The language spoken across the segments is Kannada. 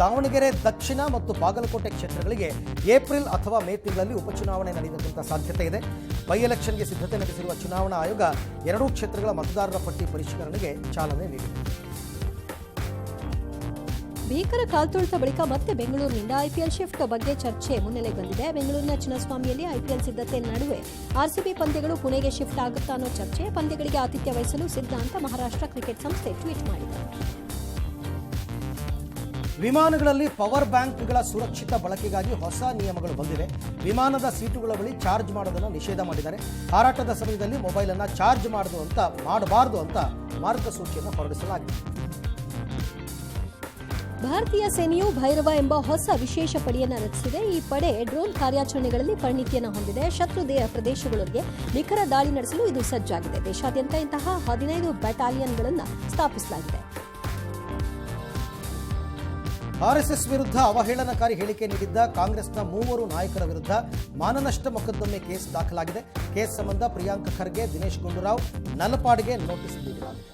ದಾವಣಗೆರೆ ದಕ್ಷಿಣ ಮತ್ತು ಬಾಗಲಕೋಟೆ ಕ್ಷೇತ್ರಗಳಿಗೆ ಏಪ್ರಿಲ್ ಅಥವಾ ಮೇ ತಿಂಗಳಲ್ಲಿ ಉಪಚುನಾವಣೆ ನಡೆಯುವಂತ ಸಾಧ್ಯತೆ ಇದೆ. ಬೈ ಎಲೆಕ್ಷನ್ಗೆ ಸಿದ್ಧತೆ ನಡೆಸಿರುವ ಚುನಾವಣಾ ಆಯೋಗ ಎರಡೂ ಕ್ಷೇತ್ರಗಳ ಮತದಾರರ ಪಟ್ಟಿ ಪರಿಷ್ಕರಣೆಗೆ ಚಾಲನೆ ನೀಡಿದೆ. ಭೀಕರ ಕಾಲ್ತುಳಿತ ಬಳಿಕ ಮತ್ತೆ ಬೆಂಗಳೂರಿನಿಂದ ಐಪಿಎಲ್ ಶಿಫ್ಟ್ ಬಗ್ಗೆ ಚರ್ಚೆ ಮುನ್ನೆಲೆಗೆ ಬಂದಿದೆ. ಬೆಂಗಳೂರಿನ ಚಿನ್ನಸ್ವಾಮಿಯಲ್ಲಿ ಐಪಿಎಲ್ ಸಿದ್ಧತೆ ನಡುವೆ ಆರ್ಸಿಬಿ ಪಂದ್ಯಗಳು ಪುಣೆಗೆ ಶಿಫ್ಟ್ ಆಗುತ್ತಾ ಅನ್ನೋ ಚರ್ಚೆ. ಪಂದ್ಯಗಳಿಗೆ ಆತಿಥ್ಯ ವಹಿಸಲು ಸಿದ್ಧ ಅಂತ ಮಹಾರಾಷ್ಟ್ರ ಕ್ರಿಕೆಟ್ ಸಂಸ್ಥೆ ಟ್ವೀಟ್ ಮಾಡಿದೆ. ವಿಮಾನಗಳಲ್ಲಿ ಪವರ್ ಬ್ಯಾಂಕ್ಗಳ ಸುರಕ್ಷಿತ ಬಳಕೆಗಾಗಿ ಹೊಸ ನಿಯಮಗಳು ಬಂದಿವೆ. ವಿಮಾನದ ಸೀಟುಗಳ ಬಳಿ ಚಾರ್ಜ್ ಮಾಡೋದನ್ನು ನಿಷೇಧ ಮಾಡಿದ್ದಾರೆ. ಹಾರಾಟದ ಸಮಯದಲ್ಲಿ ಮೊಬೈಲ್ ಅನ್ನು ಚಾರ್ಜ್ ಮಾಡಬಾರದು ಅಂತ ಮಾರ್ಗಸೂಚಿಯನ್ನು ಹೊರಡಿಸಲಾಗಿದೆ. ಭಾರತೀಯ ಸೇನೆಯು ಭೈರವ ಎಂಬ ಹೊಸ ವಿಶೇಷ ಪಡೆಯನ್ನು ರಚಿಸಿದೆ. ಈ ಪಡೆ ಡ್ರೋನ್ ಕಾರ್ಯಾಚರಣೆಗಳಲ್ಲಿ ಪರಿಣಿತಿಯನ್ನು ಹೊಂದಿದೆ. ಶತ್ರು ಪ್ರದೇಶಗಳಿಗೆ ನಿಖರ ದಾಳಿ ನಡೆಸಲು ಇದು ಸಜ್ಜಾಗಿದೆ. ದೇಶಾದ್ಯಂತ ಇಂತಹ 15 ಬ್ಯಾಟಾಲಿಯನ್ಗಳನ್ನು ಸ್ಥಾಪಿಸಲಾಗಿದೆ. ಆರ್ಎಸ್ಎಸ್ ವಿರುದ್ಧ ಅವಹೇಳನಕಾರಿ ಹೇಳಿಕೆ ನೀಡಿದ್ದ ಕಾಂಗ್ರೆಸ್ನ 3 ನಾಯಕರ ವಿರುದ್ಧ ಮಾನನಷ್ಟ ಮೊಕದ್ದಮೆ ಕೇಸ್ ದಾಖಲಾಗಿದೆ. ಕೇಸ್ ಸಂಬಂಧ ಪ್ರಿಯಾಂಕ್ ಖರ್ಗೆ, ದಿನೇಶ್ ಗುಂಡೂರಾವ್, ನಲಪಾಡ್ಗೆ ನೋಟಿಸ್ ನೀಡಲಾಗಿದೆ.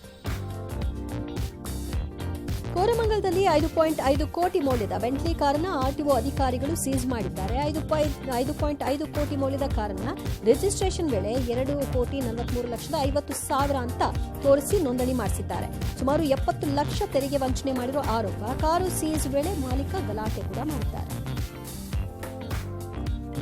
ಕೋರಮಂಗಲದಲ್ಲಿ 5.5 ಕೋಟಿ ಮೌಲ್ಯದ ಬೆಂಟ್ಲಿ ಕಾರನ್ನ ಆರ್ಟಿಒ ಅಧಿಕಾರಿಗಳು ಸೀಸ್ ಮಾಡಿದ್ದಾರೆ. 5.5 ಕೋಟಿ ಮೌಲ್ಯದ ಕಾರನ್ನ ರಿಜಿಸ್ಟ್ರೇಷನ್ ವೇಳೆ 2,43,50,000 ಅಂತ ತೋರಿಸಿ ನೋಂದಣಿ ಮಾಡಿಸಿದ್ದಾರೆ. ಸುಮಾರು 70 ಲಕ್ಷ ತೆರಿಗೆ ವಂಚನೆ ಮಾಡಿರುವ ಆರೋಪ. ಕಾರು ಸೀಸ್ ವೇಳೆ ಮಾಲೀಕ ಗಲಾಟೆ ಕೂಡ ಮಾಡಿದ್ದಾರೆ.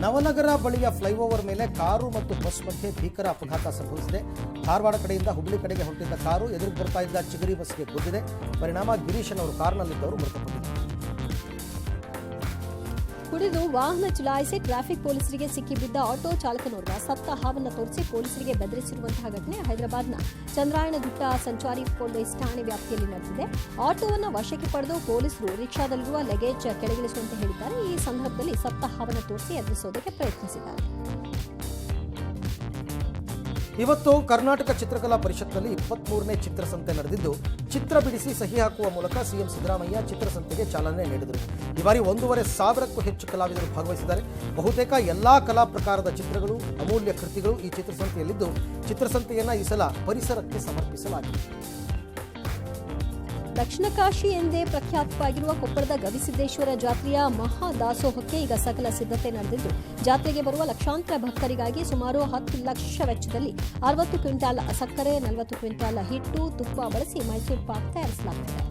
ನವನಗರ ಬಳಿಯ ಫ್ಲೈಓವರ್ ಮೇಲೆ ಕಾರು ಮತ್ತು ಬಸ್ ಮಧ್ಯೆ ಭೀಕರ ಅಪಘಾತ ಸಂಭವಿಸಿದೆ. ಧಾರವಾಡ ಕಡೆಯಿಂದ ಹುಬ್ಬಳ್ಳಿ ಕಡೆಗೆ ಹೊರಟಿದ್ದ ಕಾರು ಎದುರು ಬರ್ತಾ ಇದ್ದ ಚಿಗರಿ ಬಸ್ಗೆ ಗುದ್ದಿದೆ. ಪರಿಣಾಮ ಗಿರೀಶನ್ ಅವರು ಕಾರ್ನಲ್ಲಿದ್ದವರು ಮೃತಪಟ್ಟಿದ್ದಾರೆ. ಕುಡಿದು ವಾಹನ ಚಲಾಯಿಸಿ ಟ್ರಾಫಿಕ್ ಪೊಲೀಸರಿಗೆ ಸಿಕ್ಕಿಬಿದ್ದ ಆಟೋ ಚಾಲಕನೋರ್ವ ಸತ್ತ ಹಾವನ್ನು ತೋರಿಸಿ ಪೊಲೀಸರಿಗೆ ಬೆದರಿಸಿರುವಂತಹ ಘಟನೆ ಹೈದರಾಬಾದ್ನ ಚಂದ್ರಾಯಣಗುಟ್ಟ ಸಂಚಾರಿ ಪೊಲೀಸ್ ಠಾಣೆ ವ್ಯಾಪ್ತಿಯಲ್ಲಿ ನಡೆದಿದೆ. ಆಟೋವನ್ನು ವಶಕ್ಕೆ ಪಡೆದು ಪೊಲೀಸರು ರಿಕ್ಷಾದಲ್ಲಿರುವ ಲಗೇಜ್ ಕೆಳಗಿಳಿಸುವಂತೆ ಹೇಳಿದ್ದಾರೆ. ಈ ಸಂದರ್ಭದಲ್ಲಿ ಸತ್ತ ಹಾವನ್ನು ತೋರಿಸಿ ಎದುರಿಸೋದಕ್ಕೆ ಪ್ರಯತ್ನಿಸಿದ್ದಾರೆ. ಇವತ್ತು ಕರ್ನಾಟಕ ಚಿತ್ರಕಲಾ ಪರಿಷತ್ನಲ್ಲಿ 23ನೇ ಚಿತ್ರಸಂತೆ ನಡೆದಿದ್ದು, ಚಿತ್ರ ಬಿಡಿಸಿ ಸಹಿ ಹಾಕುವ ಮೂಲಕ ಸಿಎಂ ಸಿದ್ದರಾಮಯ್ಯ ಚಿತ್ರಸಂತೆಗೆ ಚಾಲನೆ ನೀಡಿದರು. ಈ ಬಾರಿ 1,500ಕ್ಕೂ ಹೆಚ್ಚು ಕಲಾವಿದರು ಭಾಗವಹಿಸಿದ್ದಾರೆ. ಬಹುತೇಕ ಎಲ್ಲಾ ಕಲಾ ಪ್ರಕಾರದ ಚಿತ್ರಗಳು, ಅಮೂಲ್ಯ ಕೃತಿಗಳು ಈ ಚಿತ್ರಸಂತೆಯಲ್ಲಿದ್ದು, ಚಿತ್ರಸಂತೆಯನ್ನು ಈ ಸಲ ಪರಿಸರಕ್ಕೆ ಸಮರ್ಪಿಸಲಾಗಿದೆ. ದಕ್ಷಿಣ ಕಾಶಿ ಎಂದೇ ಪ್ರಖ್ಯಾತವಾಗಿರುವ ಕೊಪ್ಪಳದ ಗವಿಸಿದ್ದೇಶ್ವರ ಜಾತ್ರೆಯ ಮಹಾದಾಸೋಹಕ್ಕೆ ಈಗ ಸಕಲ ಸಿದ್ಧತೆ ನಡೆದಿದ್ದು, ಜಾತ್ರೆಗೆ ಬರುವ ಲಕ್ಷಾಂತರ ಭಕ್ತರಿಗಾಗಿ ಸುಮಾರು 10 ಲಕ್ಷ ವೆಚ್ಚದಲ್ಲಿ 60 ಕ್ವಿಂಟಾಲ್ ಸಕ್ಕರೆ, 40 ಕ್ವಿಂಟಾಲ್ ಹಿಟ್ಟು, ತುಪ್ಪ ಬಳಸಿ ಮೈಸೂರು ಪಾಕ್ ತಯಾರಿಸಲಾಗುತ್ತದೆ.